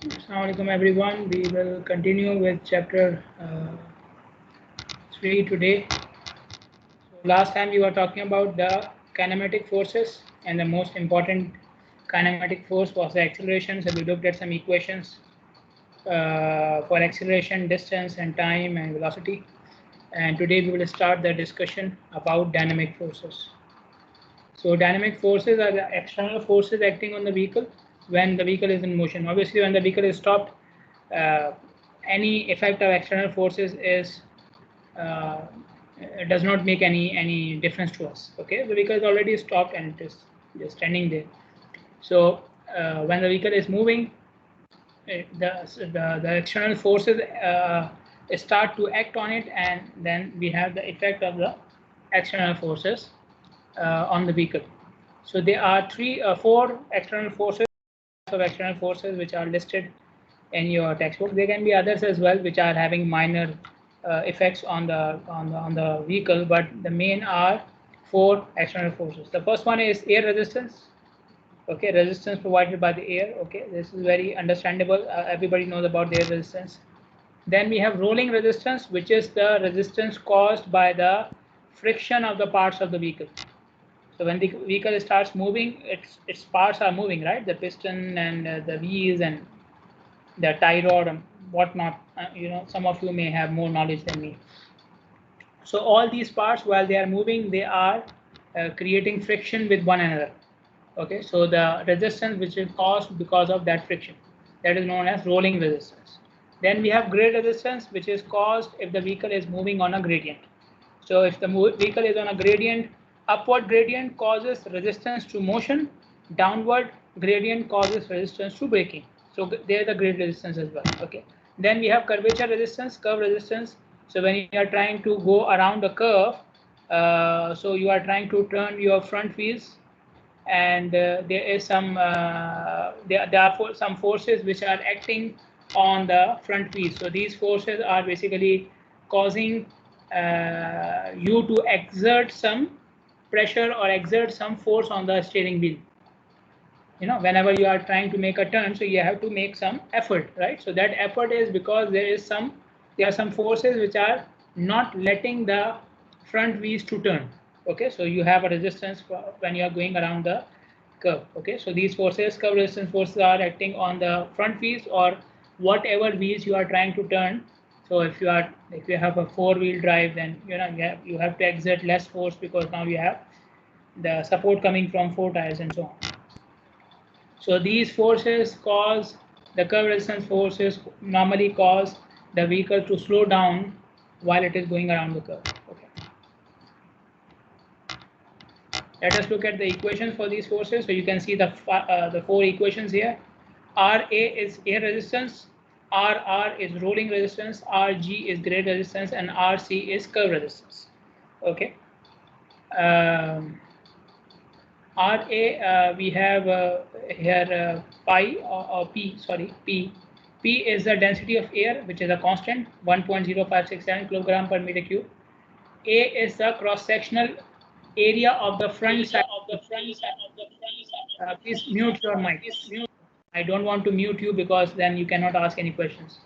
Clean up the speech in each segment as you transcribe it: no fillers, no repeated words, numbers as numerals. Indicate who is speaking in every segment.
Speaker 1: Assalamu alaikum everyone. We will continue with chapter 3 today. So last time we were talking about the kinematic forces, and the most important kinematic force was the acceleration. So we looked at some equations for acceleration, distance, and time and velocity. And today we will start the discussion about dynamic forces. So dynamic forces are the external forces acting on the vehicle when the vehicle is in motion. Obviously, when the vehicle is stopped, uh, any effect of external forces is uh, does not make any difference to us. Okay, the vehicle is already stopped and it is just standing there. So when the vehicle is moving, the external forces start to act on it, and then we have the effect of the external forces on the vehicle. So there are four external forces of external forces which are listed in your textbook. There can be others as well which are having minor effects on the vehicle, but the main are four external forces. The first one is air resistance. Okay, resistance provided by the air. Okay, this is very understandable. Everybody knows about the air resistance. Then we have rolling resistance, which is the resistance caused by the friction of the parts of the vehicle. So when the vehicle starts moving, its parts are moving, right? The piston and the wheels and the tie rod and whatnot. Some of you may have more knowledge than me. So all these parts, while they are moving, they are creating friction with one another. Okay, so the resistance which is caused because of that friction, that is known as rolling resistance. Then we have grade resistance, which is caused if the vehicle is moving on a gradient. So if the vehicle is on a gradient, upward gradient causes resistance to motion, downward gradient causes resistance to braking. So there the grade resistance as well. Okay. Then we have curvature resistance, curve resistance. So when you are trying to go around the curve, so you are trying to turn your front wheels, and there is there are some forces which are acting on the front wheel. So these forces are basically causing you to exert some pressure or exert some force on the steering wheel. Whenever you are trying to make a turn, so you have to make some effort, right? So that effort is because there are some forces which are not letting the front wheels to turn. Okay, so you have a resistance when you are going around the curve. Okay, so these forces, curve resistance forces, are acting on the front wheels or whatever wheels you are trying to turn. So if you have a four-wheel drive, then you have to exert less force because now you have the support coming from four tires and so on. So these forces cause, the curve resistance forces normally cause the vehicle to slow down while it is going around the curve. Okay. Let us look at the equations for these forces. So you can see the four equations here. RA is air resistance, RR is rolling resistance, RG is grade resistance, and RC is curve resistance. Okay. We have here pi or P, sorry, P. P is the density of air, which is a constant, 1.0567 kilogram per meter cube. A is the cross-sectional area of the front side. Please mute your mics. I don't want to mute you because then you cannot ask any questions.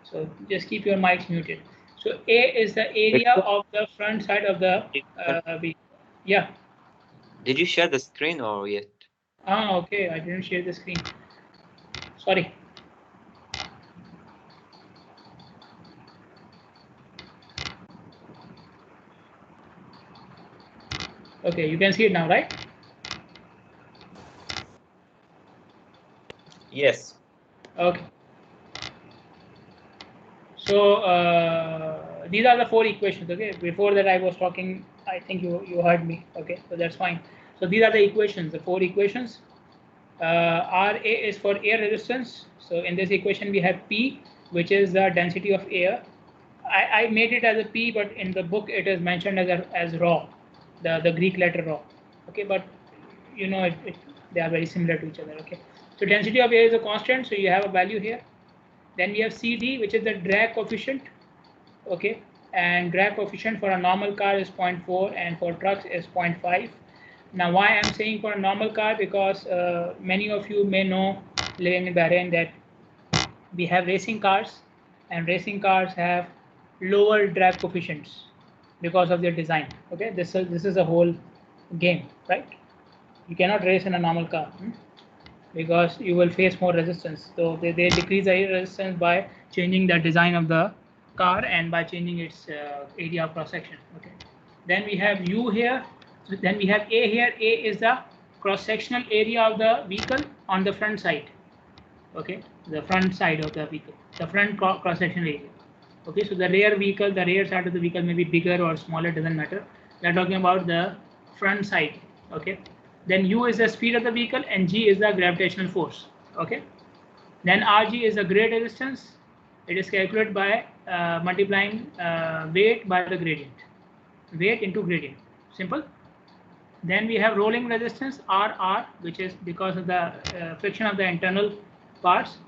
Speaker 1: So just keep your mics muted. So A is the area of the front side of the vehicle. Yeah.
Speaker 2: Did you share the screen or yet?
Speaker 1: Okay. I didn't share the screen. Sorry. Okay, you can see it now, right?
Speaker 2: Yes.
Speaker 1: Okay. So these are the four equations. Okay. Before that, I was talking. I think you heard me. Okay. So that's fine. So these are the equations. The four equations. Ra is for air resistance. So in this equation, we have P, which is the density of air. I made it as a P, but in the book it is mentioned as rho, the Greek letter rho. Okay, but they are very similar to each other. Okay, so density of air is a constant, so you have a value here. Then we have CD, which is the drag coefficient. Okay, and drag coefficient for a normal car is 0.4 and for trucks is 0.5. Now why I'm saying for a normal car, because many of you may know living in Bahrain that we have racing cars, and racing cars have lower drag coefficients because of their design. Okay, this is a whole game, right? You cannot race in a normal car because you will face more resistance. So they decrease the resistance by changing the design of the car and by changing its area of cross section. Okay, then we have U here. So then we have A here. A is the cross sectional area of the vehicle on the front side. Okay, the front side of the vehicle, the front cross section area. Okay, so the rear vehicle, the rear side of the vehicle may be bigger or smaller, doesn't matter. We are talking about the front side. Okay, then U is the speed of the vehicle and G is the gravitational force. Okay, then RG is the grade resistance. It is calculated by multiplying weight by the gradient, weight into gradient. Simple. Then we have rolling resistance RR, which is because of the friction of the internal parts.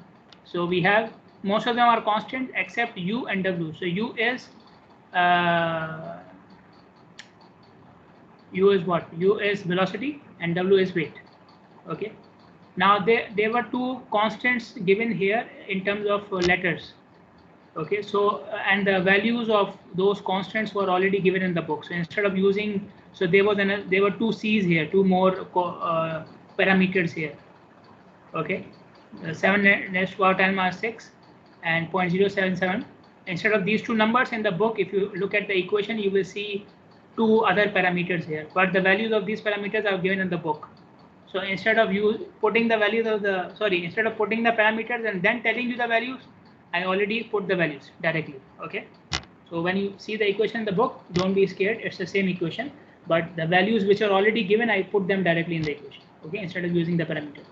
Speaker 1: So we have, most of them are constant except U and W. So U is what? U is velocity and W is weight. Okay. Now there were two constants given here in terms of letters. Okay, so and the values of those constants were already given in the book. So instead of using, so there were two C's here, two more parameters here. Okay, 7 raised to power 10 minus 6 and 0.077. Instead of these two numbers in the book, if you look at the equation, you will see two other parameters here. But the values of these parameters are given in the book. So instead of you putting the values of the, instead of putting the parameters and then telling you the values, I already put the values directly. Okay, so when you see the equation in the book, don't be scared, it's the same equation, but the values which are already given, I put them directly in the equation. Okay, instead of using the parameter.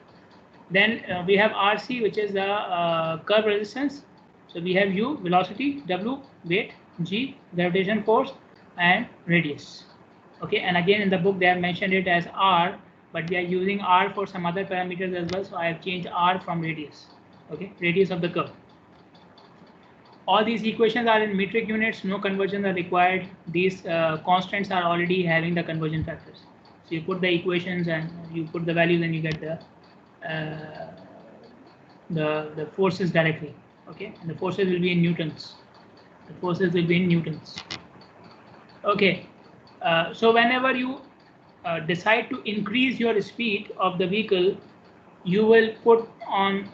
Speaker 1: Then we have RC, which is the curve resistance. So we have U, velocity, W, weight, G, gravitation force, and radius. Okay, and again in the book they have mentioned it as R, but we are using R for some other parameters as well, so I have changed R from radius. Okay, radius of the curve. All these equations are in metric units, no conversions are required. These constants are already having the conversion factors. So you put the equations and you put the values and you get the forces directly. Okay, and the forces will be in newtons. The forces will be in newtons. Okay, so whenever you decide to increase your speed of the vehicle, you will put on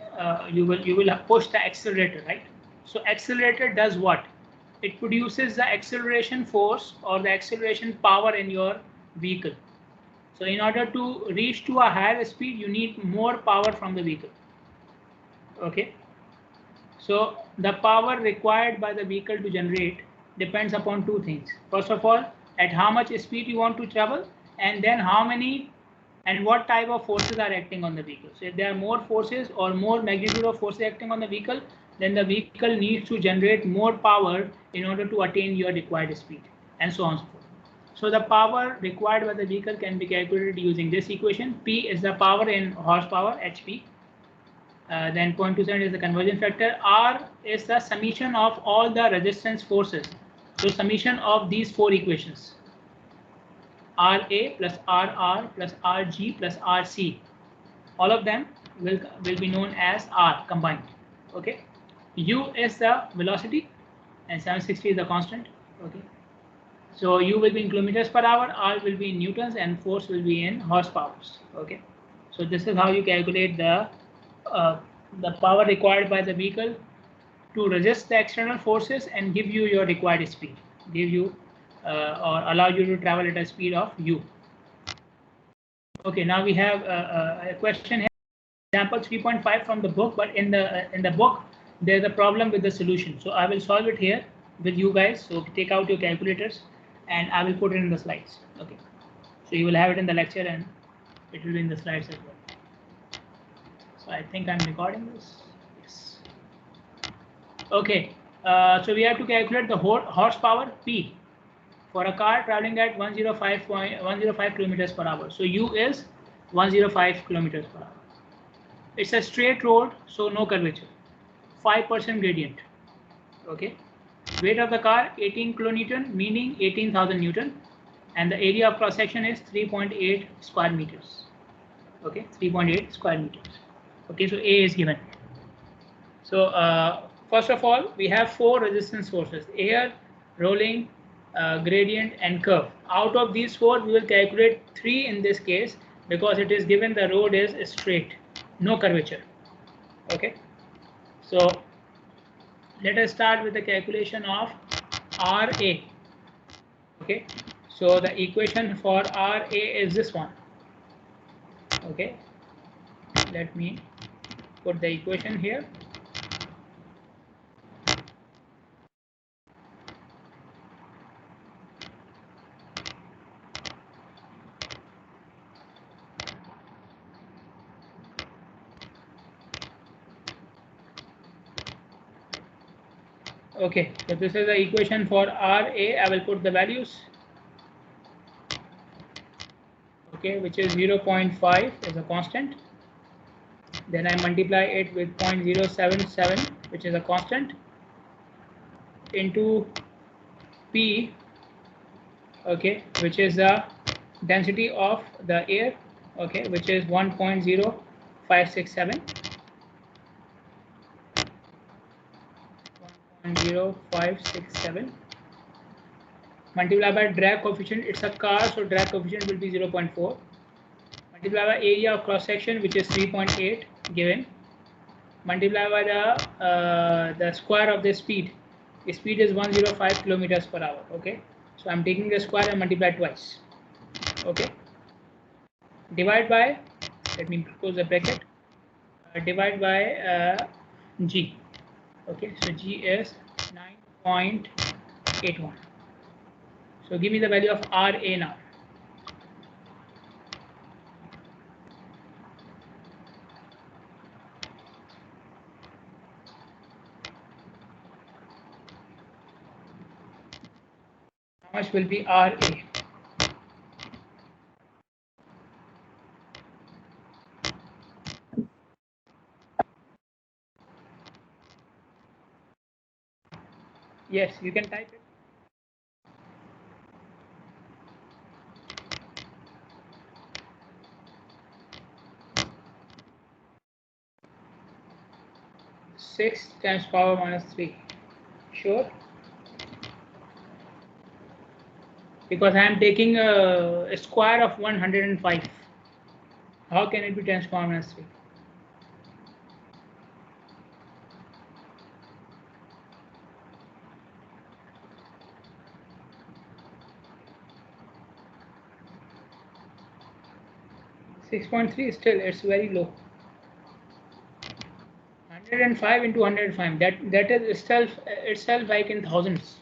Speaker 1: you will push the accelerator, right? So accelerator does what? It produces the acceleration force or the acceleration power in your vehicle. So in order to reach to a higher speed, you need more power from the vehicle. Okay. So the power required by the vehicle to generate depends upon two things. First of all, at how much speed you want to travel, and then how many and what type of forces are acting on the vehicle. So if there are more forces or more magnitude of forces acting on the vehicle, then the vehicle needs to generate more power in order to attain your required speed, and so on and so forth. So the power required by the vehicle can be calculated using this equation. P is the power in horsepower, HP. Then 0.27 is the conversion factor. R is the summation of all the resistance forces. So summation of these four equations. RA plus RR plus RG plus RC. All of them will be known as R combined. Okay. U is the velocity and 760 is the constant. Okay. So U will be in kilometers per hour, R will be in newtons, and force will be in horsepowers. Okay. So this is how you calculate the power required by the vehicle to resist the external forces and give you your required speed, give you or allow you to travel at a speed of U. Okay, now we have a question here, example 3.5 from the book, but in the book there's a problem with the solution. So I will solve it here with you guys. So take out your calculators and I will put it in the slides. Okay, so you will have it in the lecture and it will be in the slides as well. So I think I'm recording this. Yes. Okay, so we have to calculate the horsepower P for a car traveling at 105 kilometers per hour. So U is 105 kilometers per hour. It's a straight road, so no curvature. 5% gradient. Okay. Weight of the car 18 kilonewton, meaning 18,000 newton, and the area of cross section is 3.8 square meters. Okay, 3.8 square meters. Okay, so A is given. So first of all, we have 4 resistance sources: air, rolling, gradient, and curve. Out of these 4, we will calculate 3 in this case because it is given the road is straight, no curvature. Okay. So let us start with the calculation of RA. Okay. So the equation for RA is this one. Okay. Let me put the equation here. Okay, so this is the equation for RA. I will put the values. Okay, which is 0.5 is a constant. Then I multiply it with 0.077, which is a constant, into P, okay, which is the density of the air, okay, which is 1.0567. 1.0567 multiplied by drag coefficient. It's a car, so drag coefficient will be 0.4. Multiplied by area of cross section, which is 3.8 given. Multiplied by the square of the speed. The speed is 105 kilometers per hour. Okay, so I'm taking the square and multiply twice. Okay, divide by, let me close the bracket, divide by G. Okay, so G is 9.81. So give me the value of RA now. How much will be RA? Yes, you can type it. Six times power minus 3. Sure. Because I am taking a square of 105. How can it be 10 to the power minus 3? .3 still, it's very low. 105 into 105, that is itself like in thousands.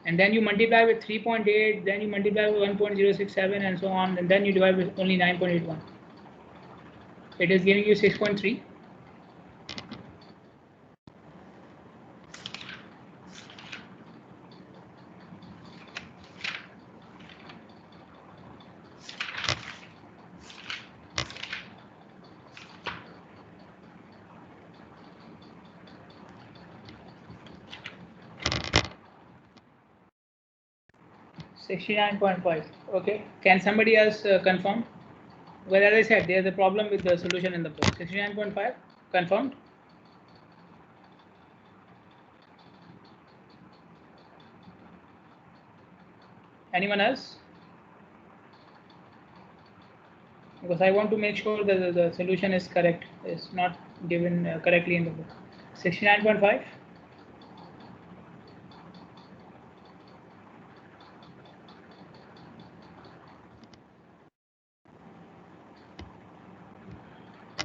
Speaker 1: And then you multiply with 3.8, then you multiply with 1.067 and so on, and then you divide with only 9.81. It is giving you 6.3. $69.5. Okay. Can somebody else confirm? Well, as I said, there's a problem with the solution in the book. 69.5 confirmed. Anyone else? Because I want to make sure that the solution is correct, is not given correctly in the book. 69.5.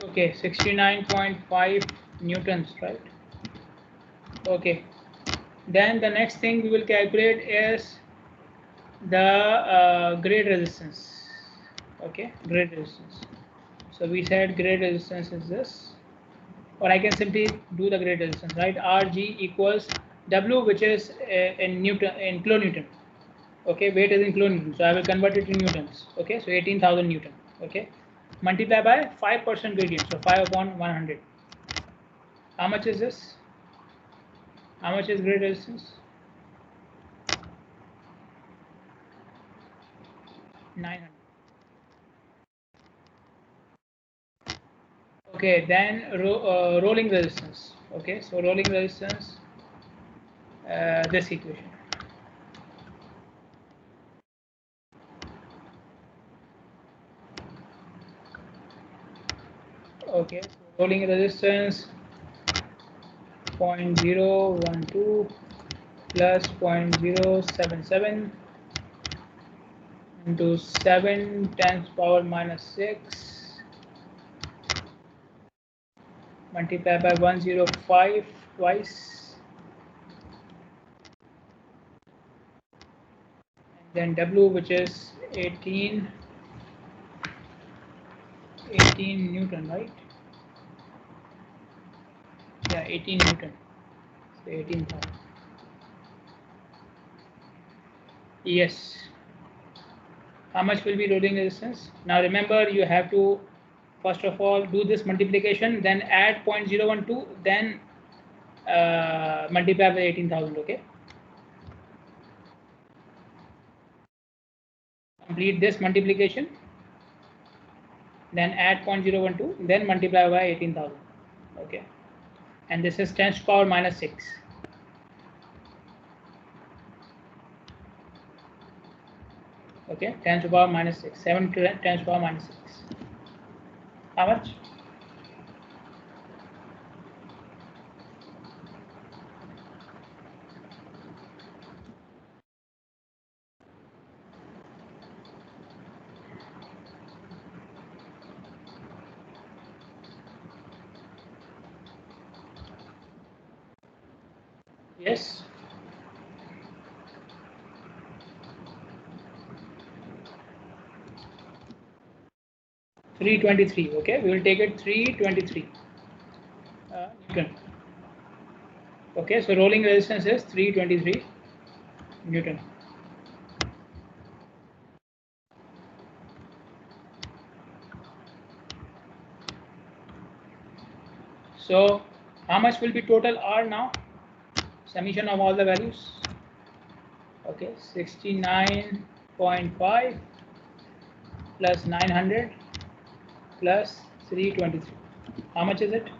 Speaker 1: Okay, 69.5 newtons, right? Okay. Then the next thing we will calculate is the grade resistance. Okay, grade resistance. So we said grade resistance is this, or I can simply do the grade resistance, right? Rg equals W, which is in Newton, in kilonewton. Okay, weight is in kilonewton, so I will convert it to newtons. Okay, so 18,000 Newton. Okay, multiply by 5% gradient, so 5 upon 100. How much is this? How much is grade resistance? 900. Okay, then rolling resistance. Okay, so rolling resistance, this equation. Okay, so rolling resistance 0.012 plus 0.077 into 7 times power minus 6 multiplied by 105 twice, and then W, which is 18 Newton, right? Yeah, 18 Newton. So 18,000. Yes. How much will be rolling resistance? Now remember, you have to first of all do this multiplication, then add 0.012, then multiply by 18,000. Okay. Complete this multiplication, then add 0.012, then multiply by 18,000. Okay. And this is 10 to the power minus 6. Okay, 10 to the power minus 6. 7 to 10 to the power minus 6. How much? Yes. $323. Okay, we will take it 323 Newton. Okay, so rolling resistance is 323 Newton. So how much will be total R now? Summation of all the values. Okay, 69.5 plus 900 plus 323. How much is it?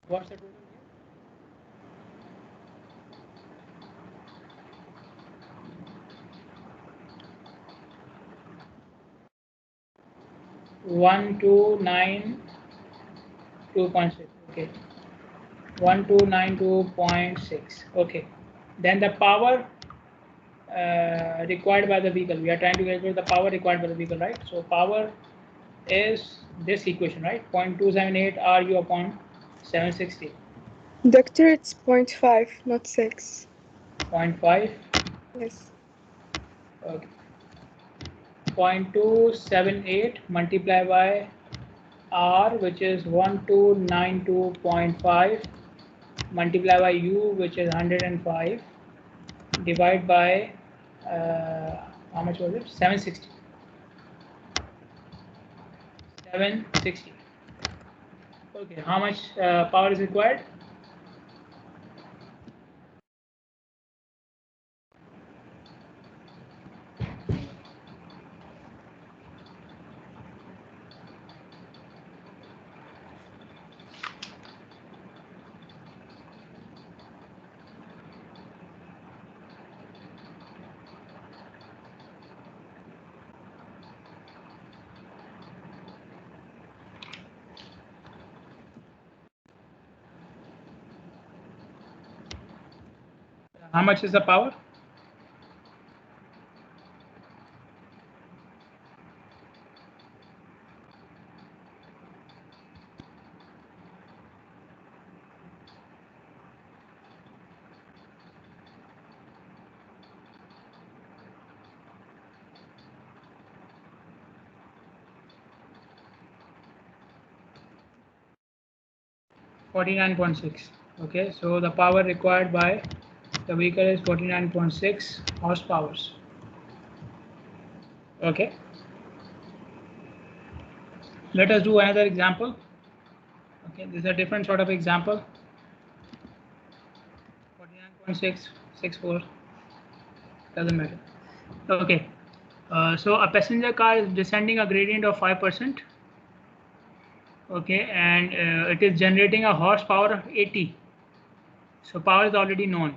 Speaker 1: What's the total here? 1292.6. Okay, 1292.6. Okay, then the power required by the vehicle. We are trying to calculate the power required by the vehicle, right? So power is this equation, right? 0.278 RU upon 760.
Speaker 3: Doctor, it's 0.5, not 6.
Speaker 1: 0.5.
Speaker 3: Yes.
Speaker 1: Okay. 0.278 multiplied by R, which is 1292.5, multiplied by U, which is 105, divide by how much was it? 760. 760. Okay, how much power is required? How much is the power? $49.6. Okay, so the power required by the vehicle is 49.6 horsepower. Okay, let us do another example. Okay, this is a different sort of example. 49.664 doesn't matter. Okay, so a passenger car is descending a gradient of 5%. Okay, and it is generating a horsepower of 80. So power is already known,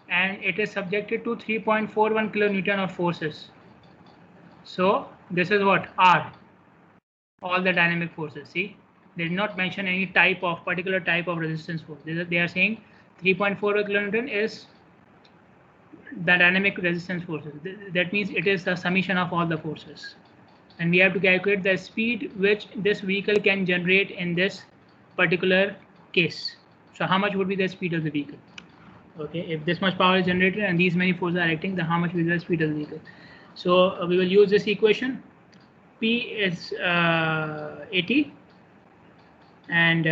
Speaker 1: and it is subjected to 3.41 kilonewton of forces. So this is what R, all the dynamic forces. See, they did not mention any particular type of resistance force. They are saying 3.41 kilonewton is the dynamic resistance forces. That means it is the summation of all the forces. And we have to calculate the speed which this vehicle can generate in this particular case. So how much would be the speed of the vehicle? Okay, if this much power is generated and these many forces are acting, then how much will be the speed of the vehicle? So we will use this equation. P is 80 and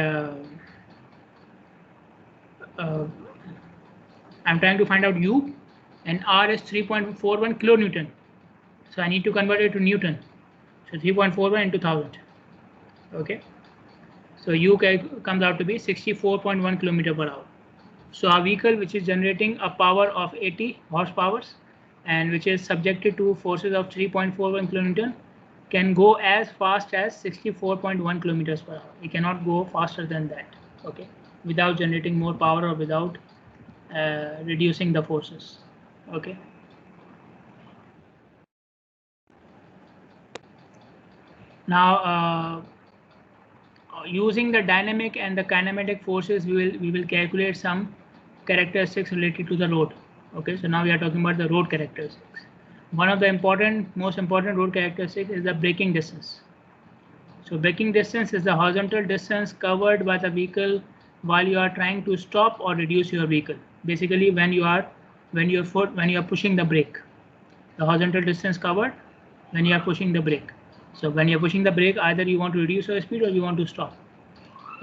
Speaker 1: I'm trying to find out U, and R is 3.41 kilonewton. So I need to convert it to Newton. So 3.41 into 1000. Okay. So U comes out to be 64.1 kilometer per hour. So our vehicle, which is generating a power of 80 horsepower and which is subjected to forces of 3.41 kilonewton, can go as fast as 64.1 kilometers per hour. It cannot go faster than that. Okay, without generating more power or without reducing the forces. Okay. Now, using the dynamic and the kinematic forces, we will calculate some characteristics related to the road. Okay, so now we are talking about the road characteristics. One of the most important road characteristics is the braking distance. So braking distance is the horizontal distance covered by the vehicle while you are trying to stop or reduce your vehicle. Basically, when you are pushing the brake, the horizontal distance covered when you are pushing the brake. So when you are pushing the brake, either you want to reduce your speed or you want to stop.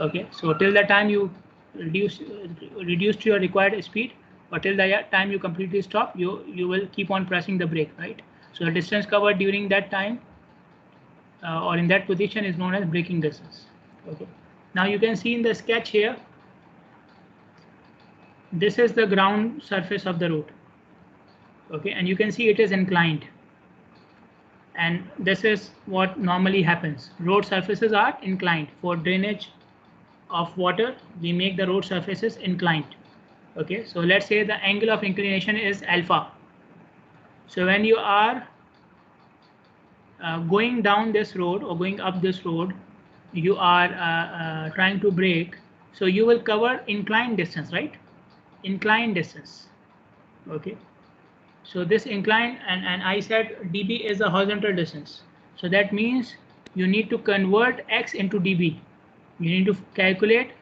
Speaker 1: Okay, so till the time you reduce to your required speed, or till the time you completely stop, you will keep on pressing the brake, right? So the distance covered during that time or in that position is known as braking distance. Okay, now you can see in the sketch here, this is the ground surface of the road. Okay, and you can see it is inclined, and this is what normally happens. Road surfaces are inclined. For drainage of water, we make the road surfaces inclined. Okay, so let's say the angle of inclination is alpha. So when you are going down this road or going up this road, you are trying to brake, so you will cover inclined distance, right? Inclined distance. Okay, so this incline, and I said dB is the horizontal distance, so that means you need to convert x into dB. You need to calculate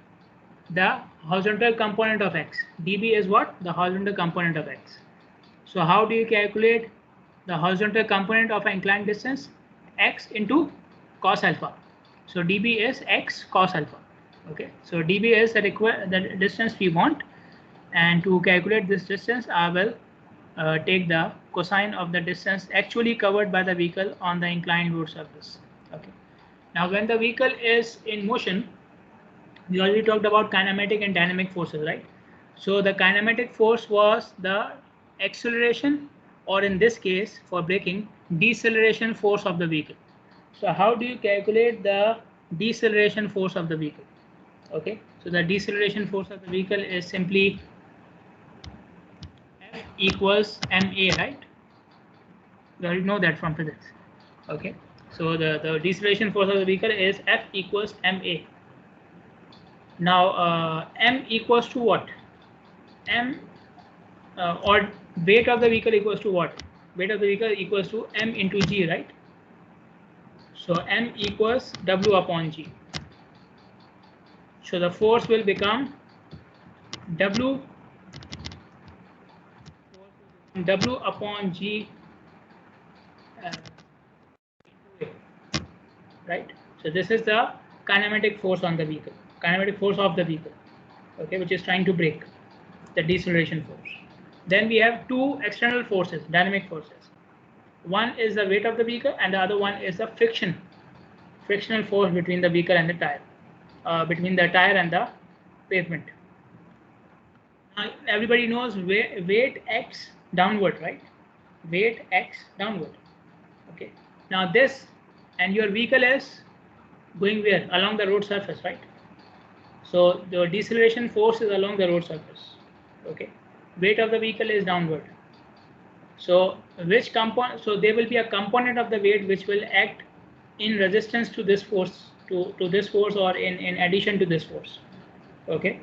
Speaker 1: the horizontal component of x. dB is what? The horizontal component of x. So how do you calculate the horizontal component of an inclined distance? X into cos alpha. So dB is x cos alpha. Okay, so dB is the distance we want, and to calculate this distance, I will take the cosine of the distance actually covered by the vehicle on the inclined road surface. Okay, now when the vehicle is in motion, we already talked about kinematic and dynamic forces, right? So the kinematic force was the acceleration, or in this case for braking, deceleration force of the vehicle. So how do you calculate the deceleration force of the vehicle? Okay, so the deceleration force of the vehicle is simply F equals ma, right? We already know that from physics. Okay, so the deceleration force of the vehicle is F equals ma. Now m equals to what? M or weight of the vehicle equals to what? Weight of the vehicle equals to m into g, right? So m equals w upon g. So the force will become w upon g right? So this is the kinematic force on the vehicle, kinematic force of the vehicle, okay, which is trying to brake, the deceleration force. Then we have two external forces, dynamic forces. One is the weight of the vehicle, and the other one is the frictional force between the vehicle and the tire, between the tire and the pavement. Now everybody knows weight acts downward, right? Weight acts downward. Okay. Now this, and your vehicle is Going where? Along the road surface, right? So the deceleration force is along the road surface. Okay. Weight of the vehicle is downward. So which component? So there will be a component of the weight which will act in resistance to this force, to this force, or in addition to this force. Okay.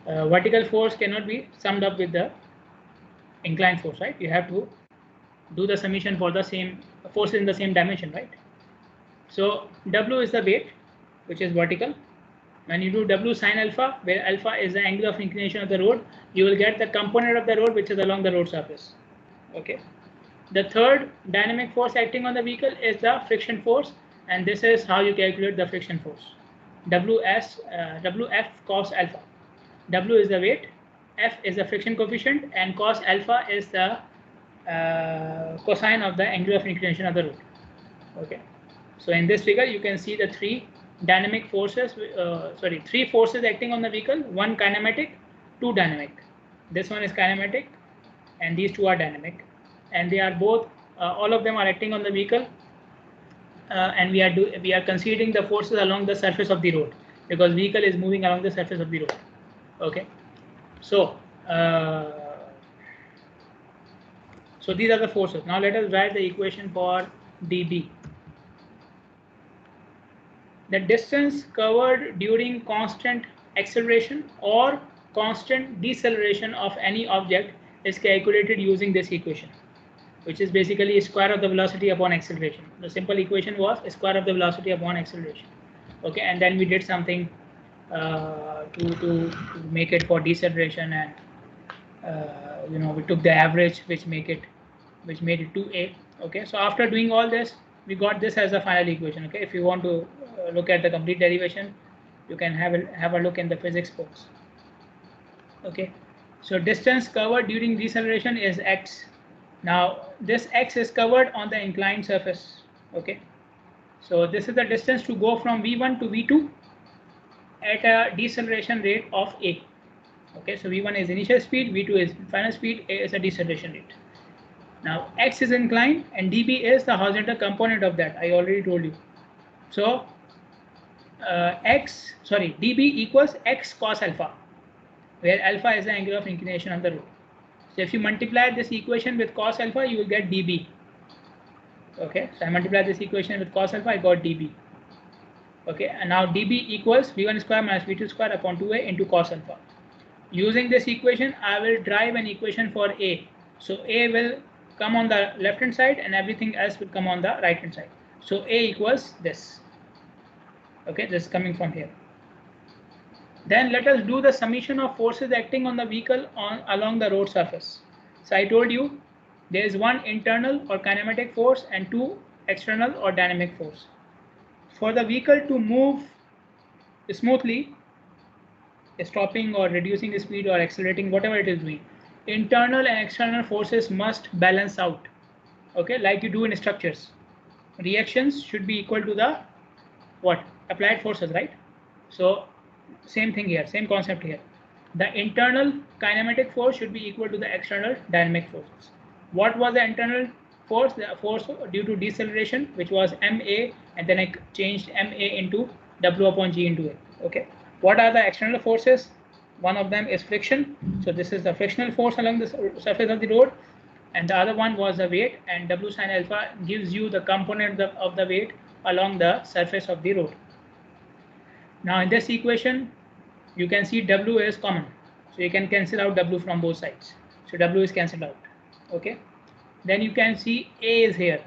Speaker 1: Vertical force cannot be summed up with the inclined force, right? You have to do the summation for the same forces in the same dimension, right? So W is the weight, which is vertical. When you do W sine alpha, where alpha is the angle of inclination of the road, you will get the component of the road which is along the road surface. Okay. The third dynamic force acting on the vehicle is the friction force, and this is how you calculate the friction force. WF cos alpha. W is the weight, F is the friction coefficient, and cos alpha is the cosine of the angle of inclination of the road. Okay. So in this figure, you can see the three dynamic forces, three forces acting on the vehicle, one kinematic, two dynamic. This one is kinematic, and these two are dynamic. And they are both, all of them are acting on the vehicle, and we are considering the forces along the surface of the road, because vehicle is moving along the surface of the road. Okay. So so these are the forces. Now let us write the equation for dB. The distance covered during constant acceleration or constant deceleration of any object is calculated using this equation, which is basically square of the velocity upon acceleration. The simple equation was square of the velocity upon acceleration. Okay, and then we did something to make it for deceleration, and we took the average, which made it 2a. Okay, so after doing all this, we got this as a final equation. Okay, if you want to look at the complete derivation, you can have a look in the physics books. Okay, so distance covered during deceleration is x. Now this x is covered on the inclined surface. Okay, so this is the distance to go from v1 to v2 at a deceleration rate of a. Okay, so v1 is initial speed, v2 is final speed, a is a deceleration rate. Now x is inclined and dB is the horizontal component of that. I already told you. So dB equals x cos alpha, where alpha is the angle of inclination on the road. So if you multiply this equation with cos alpha, you will get dB. Okay, so I multiply this equation with cos alpha, I got dB. Okay, and now dB equals v1 square minus v2 square upon 2a into cos alpha. Using this equation, I will derive an equation for a. So a will come on the left hand side and everything else will come on the right hand side. So a equals this. Okay, this is coming from here. Then let us do the summation of forces acting on the vehicle along the road surface. So I told you there is one internal or kinematic force and two external or dynamic force. For the vehicle to move smoothly, stopping or reducing the speed or accelerating, whatever it is doing, internal and external forces must balance out. Okay, like you do in structures. Reactions should be equal to the what? Applied forces, right? So same thing here, same concept here. The internal kinematic force should be equal to the external dynamic forces. What was the internal force? The force due to deceleration, which was ma, and then I changed ma into w upon g into a. Okay. What are the external forces? One of them is friction. So this is the frictional force along the surface of the road, and the other one was the weight, and w sine alpha gives you the component of the weight along the surface of the road. Now in this equation, you can see w is common, so you can cancel out w from both sides. So w is cancelled out. Okay. Then you can see a is here.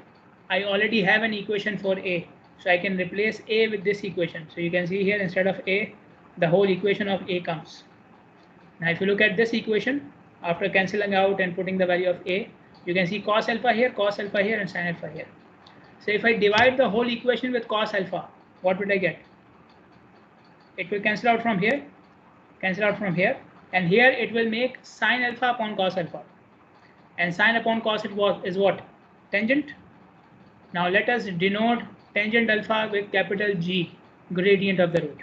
Speaker 1: I already have an equation for a, so I can replace a with this equation. So you can see here, instead of a, the whole equation of a comes. Now if you look at this equation, after cancelling out and putting the value of a, you can see cos alpha here, and sin alpha here. So if I divide the whole equation with cos alpha, what would I get? It will cancel out from here, and here it will make sin alpha upon cos alpha. And sin upon cos is what? Tangent. Now let us denote tangent alpha with capital G, gradient of the road.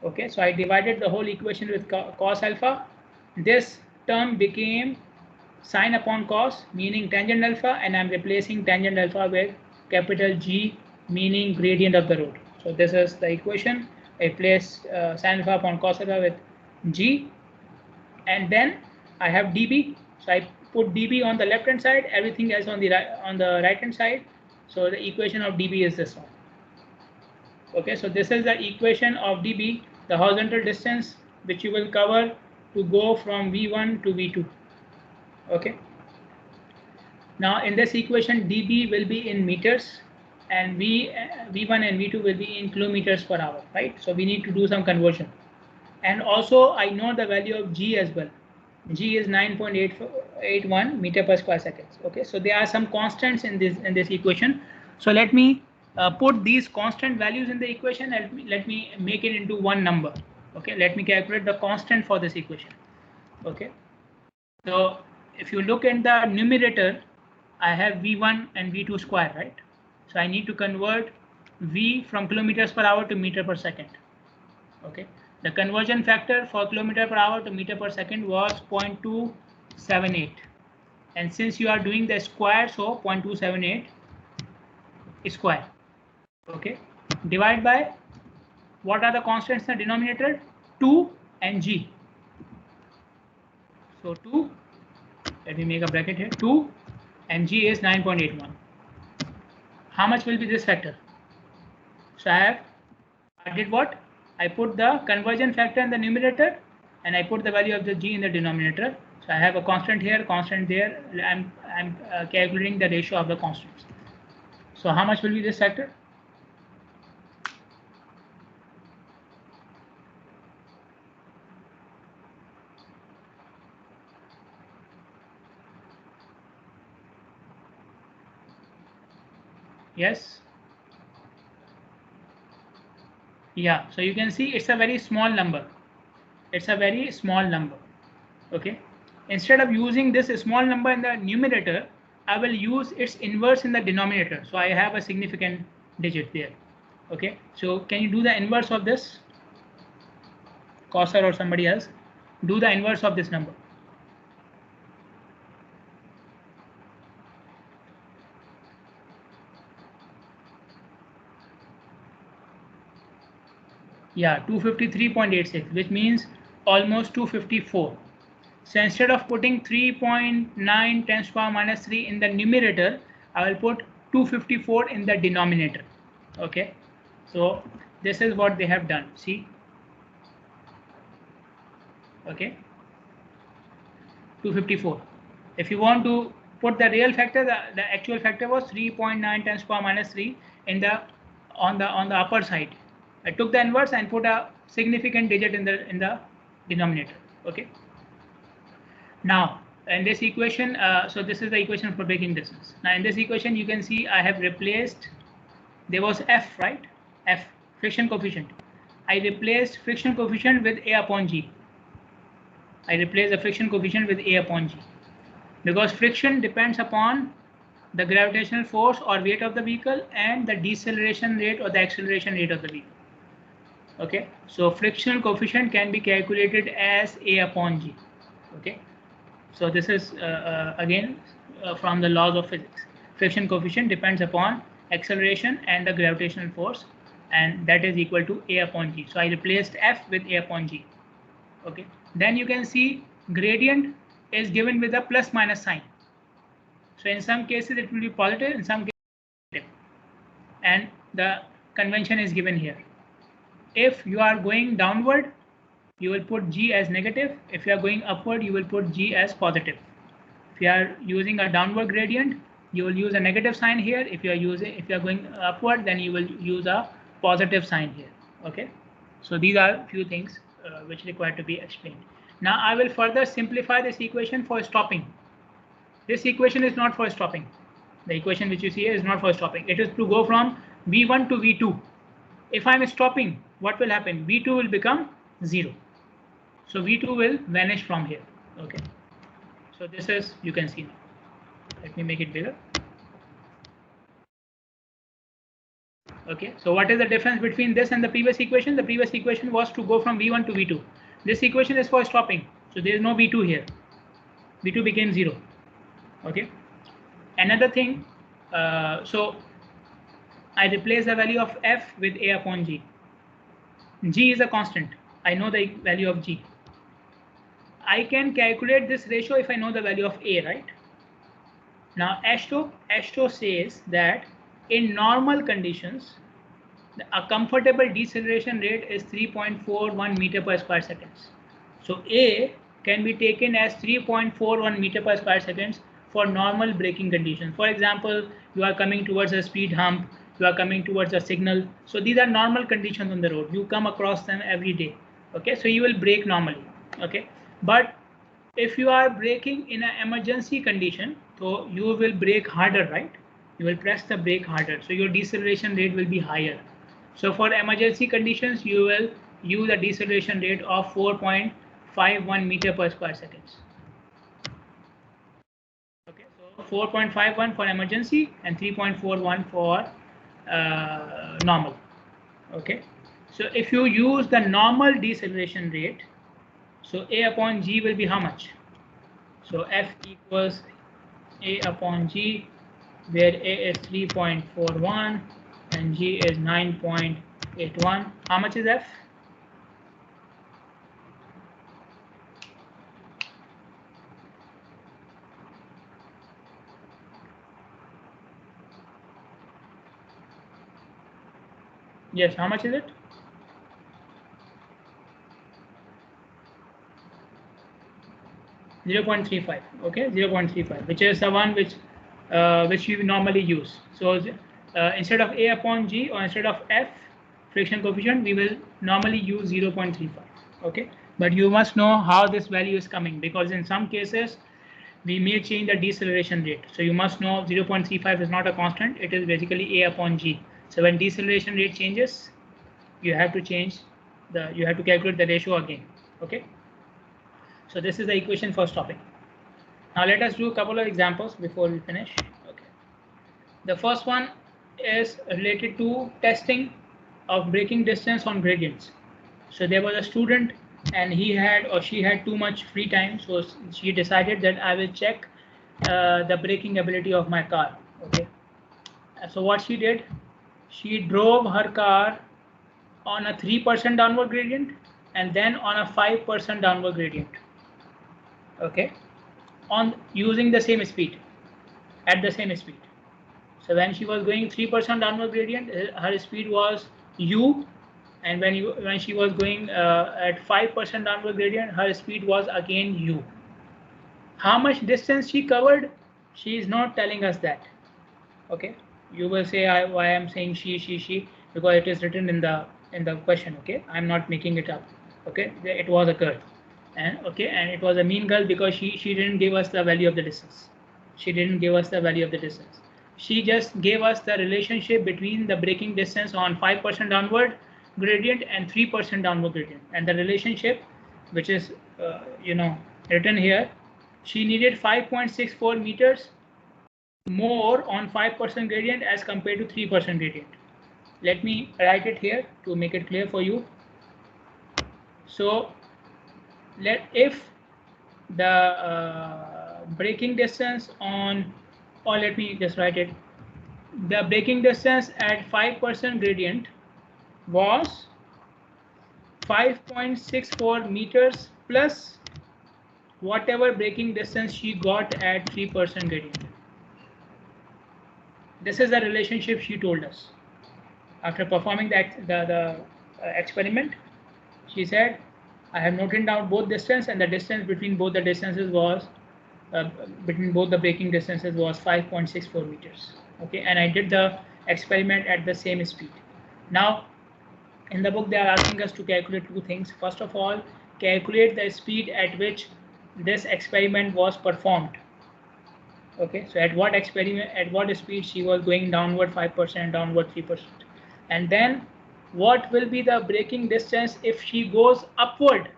Speaker 1: Okay, so I divided the whole equation with cos alpha. This term became sin upon cos, meaning tangent alpha, and I'm replacing tangent alpha with capital G, meaning gradient of the road. So this is the equation. I place sin alpha upon cos alpha with G, and then I have dB. So I put dB on the left hand side, everything else on the right hand side. So the equation of dB is this one. Okay, so this is the equation of dB, the horizontal distance which you will cover to go from V1 to V2. Okay. Now in this equation, dB will be in meters, and V1 and V2 will be in kilometers per hour, right? So we need to do some conversion. And also I know the value of G as well. G is 9.881 meter per square seconds. Okay, so there are some constants in this equation. So let me put these constant values in the equation, and let me make it into one number. Okay, let me calculate the constant for this equation. Okay, so if you look in the numerator, I have V1 and V2 square, right? So I need to convert V from kilometers per hour to meter per second. Okay, the conversion factor for kilometer per hour to meter per second was 0.278, and since you are doing the square, so 0.278 square. Okay, divide by, what are the constants in the denominator? 2 and G. So 2, let me make a bracket here, 2 and G is 9.81. How much will be this factor? So I did what? I put the conversion factor in the numerator, and I put the value of the G in the denominator. So I have a constant here, constant there. I'm calculating the ratio of the constants. So how much will be this factor? Yes. Yeah, so you can see it's a very small number. It's a very small number. Okay, instead of using this small number in the numerator, I will use its inverse in the denominator. So I have a significant digit there. Okay, so can you do the inverse of this? Kausar or somebody else, do the inverse of this number. Yeah, 253.86, which means almost 254. So instead of putting 3.9 10 to the power minus 3 in the numerator, I will put 254 in the denominator. Okay, so this is what they have done. See, okay, 254. If you want to put the real factor, the actual factor was 3.9 10 to the power minus 3 in the on the upper side. I took the inverse and put a significant digit in the denominator. Okay. Now in this equation, so this is the equation for braking distance. Now in this equation, you can see I have replaced. There was F, right? F, friction coefficient. I replaced friction coefficient with A upon G. I replace the friction coefficient with A upon G, because friction depends upon the gravitational force or weight of the vehicle and the deceleration rate or the acceleration rate of the vehicle. Okay, so frictional coefficient can be calculated as A upon G. Okay, so this is again from the laws of physics. Friction coefficient depends upon acceleration and the gravitational force, and that is equal to A upon G. So I replaced F with A upon G. Okay, then you can see gradient is given with a plus minus sign. So in some cases it will be positive, in some cases negative, and the convention is given here. If you are going downward, you will put G as negative. If you are going upward, you will put G as positive. If you are using a downward gradient, you will use a negative sign here. If you are going upward, then you will use a positive sign here. Okay, so these are few things which require to be explained. Now I will further simplify this equation for stopping. This equation is not for stopping. The equation which you see here is not for stopping. It is to go from V1 to V2. If I am stopping, what will happen? V2 will become 0. So V2 will vanish from here. Okay. So this is, you can see now. Let me make it bigger. Okay. So what is the difference between this and the previous equation? The previous equation was to go from V1 to V2. This equation is for stopping. So there is no V2 here. V2 became 0. Okay. Another thing. So I replace the value of f with a upon g. G is a constant. I know the value of g. I can calculate this ratio if I know the value of a, right? Now AASHTO says that in normal conditions, a comfortable deceleration rate is 3.41 meter per square seconds. So A can be taken as 3.41 meter per square seconds for normal braking conditions. For example, you are coming towards a speed hump, you are coming towards a signal. So these are normal conditions on the road. You come across them every day. Okay, so you will brake normally. Okay, but if you are braking in an emergency condition, so you will brake harder, right? You will press the brake harder. So your deceleration rate will be higher. So for emergency conditions, you will use a deceleration rate of 4.51 meter per square seconds. Okay, so 4.51 for emergency and 3.41 for normal. Okay, so if you use the normal deceleration rate, so A upon G will be how much? So F equals A upon G, where A is 3.41 and G is 9.81. How much is F? Yes, how much is it? .35. Okay, 0.35, which is the one which we normally use. So instead of A upon G or instead of F friction coefficient, we will normally use 0.35. Okay, but you must know how this value is coming, because in some cases we may change the deceleration rate. So you must know 0.35 is not a constant, it is basically A upon G. So when deceleration rate changes, you have to calculate the ratio again. Okay, so this is the equation for stopping. Now let us do a couple of examples before we finish. Okay, the first one is related to testing of braking distance on gradients. So there was a student and he had or she had too much free time, so she decided that I will check the braking ability of my car. Okay, so what she did, she drove her car on a 3% downward gradient and then on a 5% downward gradient. Okay, on using the same speed, at the same speed. So when she was going 3% downward gradient, her speed was u, and when she was going at 5% downward gradient, her speed was again u. How much distance she covered, she is not telling us that. Okay, you will say why I'm saying she, because it is written in the question. Okay, I'm not making it up. Okay, it was a girl, and okay, and it was a mean girl because she didn't give us the value of the distance. She didn't give us the value of the distance. She just gave us the relationship between the braking distance on 5% downward gradient and 3% downward gradient, and the relationship, which is written here, she needed 5.64 meters more on 5% gradient as compared to 3% gradient. Let me write it here to make it clear for you. So if the braking distance on, or let me just write it, the braking distance at 5% gradient was 5.64 meters plus whatever braking distance she got at 3% gradient. This is the relationship she told us. After performing the experiment, she said, I have noted down both distance, and the distance between both the distances was between both the braking distances was 5.64 meters. Okay, and I did the experiment at the same speed. Now in the book they are asking us to calculate two things. First of all, calculate the speed at which this experiment was performed. Okay, so at what speed she was going downward 5%, downward 3%, and then what will be the braking distance if she goes upward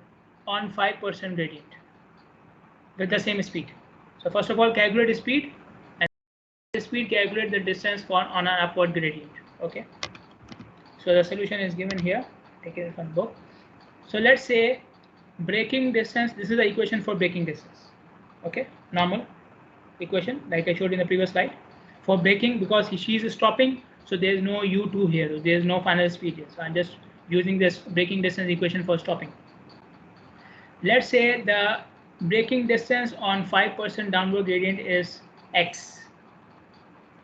Speaker 1: on 5% gradient with the same speed. So first of all, calculate speed, and speed calculate the distance on an upward gradient. Okay, so the solution is given here. Take it from the book. So let's say braking distance, this is the equation for braking distance. Okay, normal equation like I showed in the previous slide. For braking, because she is stopping, So there is no u2 here. There is no final speed here. So I'm just using this braking distance equation for stopping. Let's say the braking distance on 5% downward gradient is x.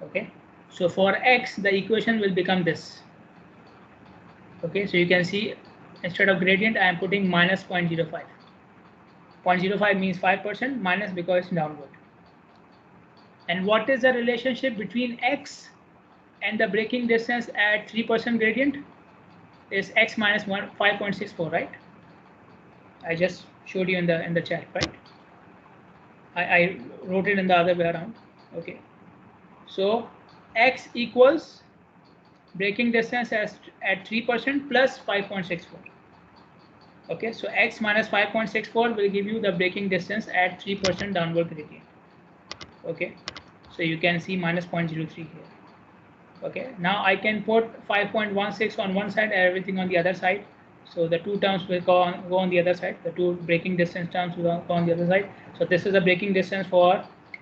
Speaker 1: Okay, so for x the equation will become this. Okay, so you can see instead of gradient I am putting minus 0.05. 0.05 means 5% minus because it's downward. And what is the relationship between x and the braking distance at 3% gradient? Is x minus 5.64, right? I just showed you in the chat, right? I wrote it in the other way around. Okay, so x equals braking distance at 3% plus 5.64. Okay, so x minus 5.64 will give you the braking distance at 3% downward gradient. Okay, so you can see minus 0.03 here. Okay, now I can put 5.16 on one side and everything on the other side. So the two terms will go on the other side. The two braking distance terms will go on the other side. So this is the braking distance for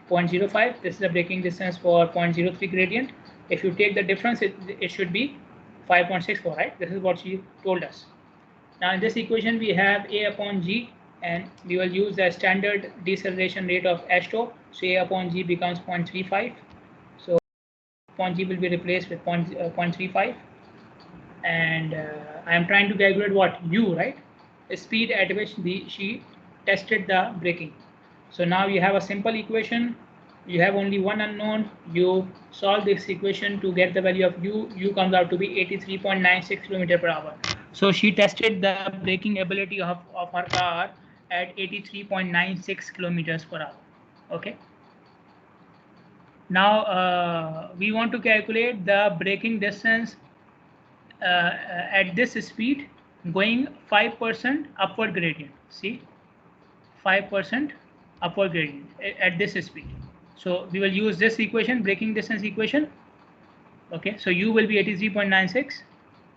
Speaker 1: 0.05. This is the braking distance for 0.03 gradient. If you take the difference, it should be 5.64, right? This is what she told us. Now in this equation we have A upon G, and we will use the standard deceleration rate of AASHTO. So A upon G becomes 0.35. So upon G will be replaced with 0.35. And I am trying to calculate what U, right? The speed at which she tested the braking. So now you have a simple equation. You have only one unknown. You solve this equation to get the value of U. U comes out to be 83.96 km/h. So she tested the braking ability of her car at 83.96 km/h. Okay. Now we want to calculate the braking distance at this speed going 5% upward gradient. See, 5% upward gradient at this speed. So we will use this equation, braking distance equation. Okay, so U will be 83.96,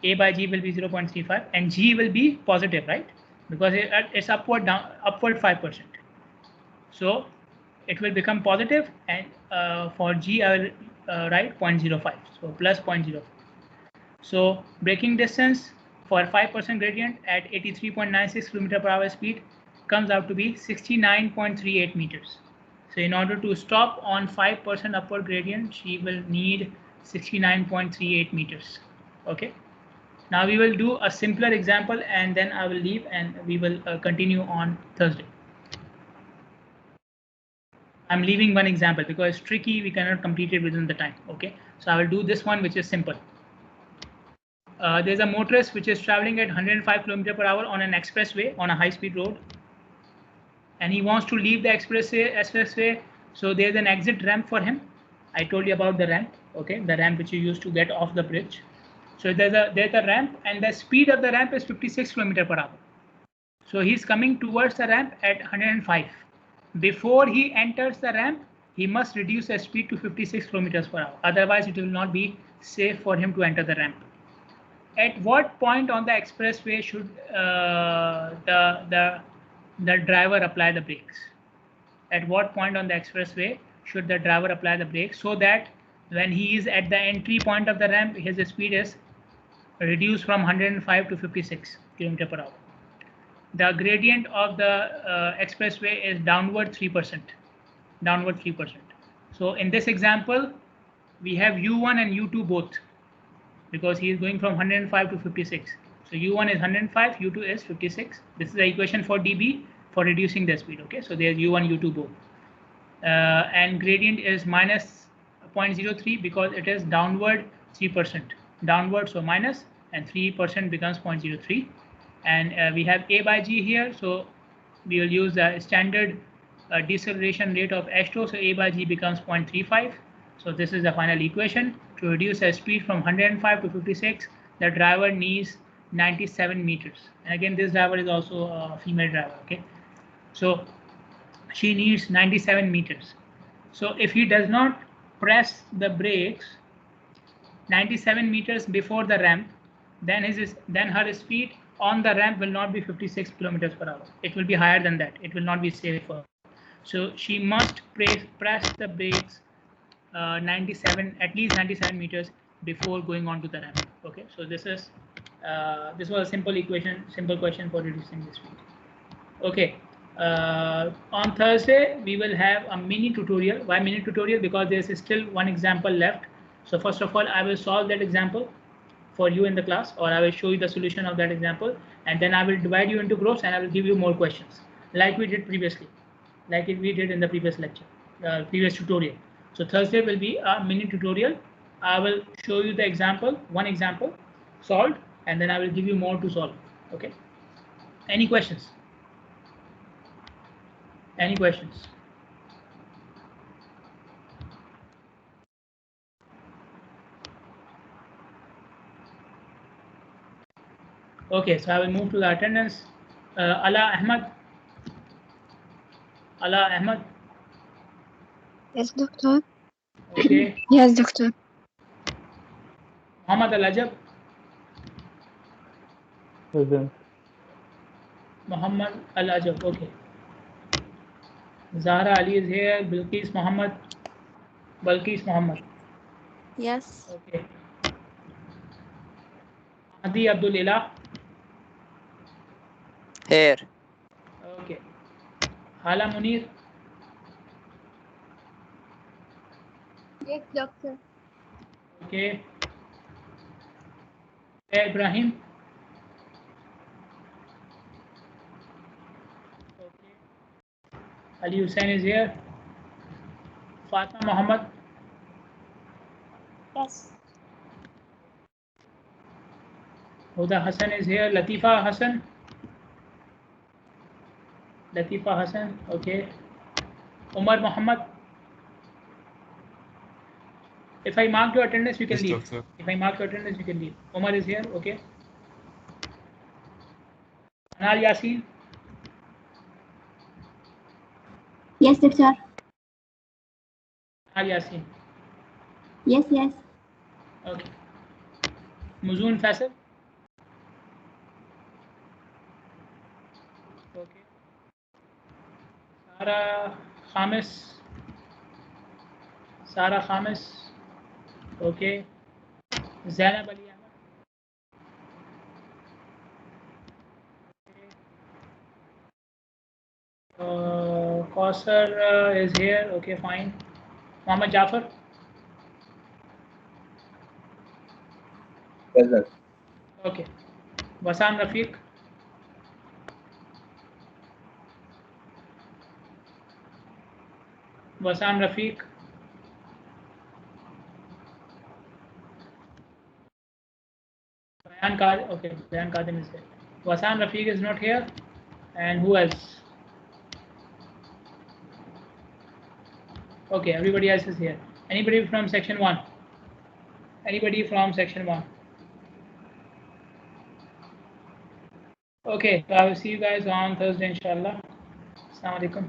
Speaker 1: A by G will be 0.35, and G will be positive, right? Because it's upward 5%. So it will become positive, and for G I will write 0.05, so plus 0.05. So braking distance for 5% gradient at 83.96 km/h speed comes out to be 69.38 meters. So in order to stop on 5% upward gradient, she will need 69.38 meters. Okay. Now we will do a simpler example and then I will leave and we will continue on Thursday. I'm leaving one example because it's tricky. We cannot complete it within the time. Okay. So I will do this one, which is simple. There's a motorist which is traveling at 105 km/h on an expressway on a high-speed road, and he wants to leave the expressway. So there's an exit ramp for him. I told you about the ramp. Okay, the ramp which you use to get off the bridge. So there's a ramp, and the speed of the ramp is 56 km/h. So he's coming towards the ramp at 105. Before he enters the ramp, he must reduce the speed to 56 km/h. Otherwise, it will not be safe for him to enter the ramp. At what point on the expressway should the driver apply the brakes? At what point on the expressway should the driver apply the brakes so that when he is at the entry point of the ramp, his speed is reduced from 105 to 56 km/h. The gradient of the expressway is downward 3%. Downward 3%. So in this example, we have U1 and U2 both, because he is going from 105 to 56. So U1 is 105, U2 is 56. This is the equation for dB for reducing the speed. Okay, so there's U1, U2 both. And gradient is minus 0.03 because it is downward 3%. Downward, so minus, and 3% becomes 0.03. And we have A by G here, so we will use the standard deceleration rate of AASHTO. So A by G becomes 0.35. So this is the final equation. To reduce the speed from 105 to 56, the driver needs 97 meters. And again, this driver is also a female driver. Okay, so she needs 97 meters. So if he does not press the brakes 97 meters before the ramp, then her speed on the ramp will not be 56 km/h. It will be higher than that. It will not be safer. So she must press the brakes at least 97 meters before going on to the RAM. Okay, so this was a simple question for reducing this speed. Okay, on Thursday we will have a mini tutorial. Why mini tutorial? Because there is still one example left. So first of all, I will solve that example for you in the class, or I will show you the solution of that example, and then I will divide you into groups and I will give you more questions like we did previously, like we did in the previous lecture, previous tutorial. So Thursday will be a mini tutorial. I will show you the example, one example solved, and then I will give you more to solve. Okay, any questions? Any questions? Okay, so I will move to the attendance. Ala Ahmad. Ala Ahmad.
Speaker 3: Yes, doctor.
Speaker 1: Okay.
Speaker 3: Yes, doctor.
Speaker 1: Muhammad Al-Ajab.
Speaker 4: Present.
Speaker 1: Muhammad Al-Ajab. Okay. Zahra Ali is here. Bilqis Muhammad. Balqis Muhammad.
Speaker 5: Yes.
Speaker 1: Okay. Adi Abdul Ilah.
Speaker 2: Here.
Speaker 1: Okay. Hala Munir.
Speaker 3: Yes, doctor.
Speaker 1: Okay. Ibrahim. Okay. Ali Hussain is here. Fatma Muhammad.
Speaker 3: Yes.
Speaker 1: Huda Hassan is here. Latifa Hassan. Latifa Hassan. Okay. Umar Muhammad. If I mark your attendance, you can leave.
Speaker 4: Doctor.
Speaker 1: If I mark your attendance, you can leave. Omar is here. Okay. Anal Yasin.
Speaker 6: Yes, doctor.
Speaker 1: Anal Yasin.
Speaker 6: Yes, yes.
Speaker 1: Okay. Muzoon Faisal. Okay. Sara Khamis. Sara Khamis. Okay. Zainab Ali Ahmed. Kausar is here. Okay, fine. Mohammed Jafar.
Speaker 4: Present.
Speaker 1: Okay. Wasan Rafiq. Wasan Rafiq. Bayan Kadim. Okay, Bayan Kadim is here. Wasan Rafiq is not here. And who else? Okay, everybody else is here. Anybody from section 1? Anybody from section 1? Okay, so I will see you guys on Thursday, inshallah. Assalamu alaikum.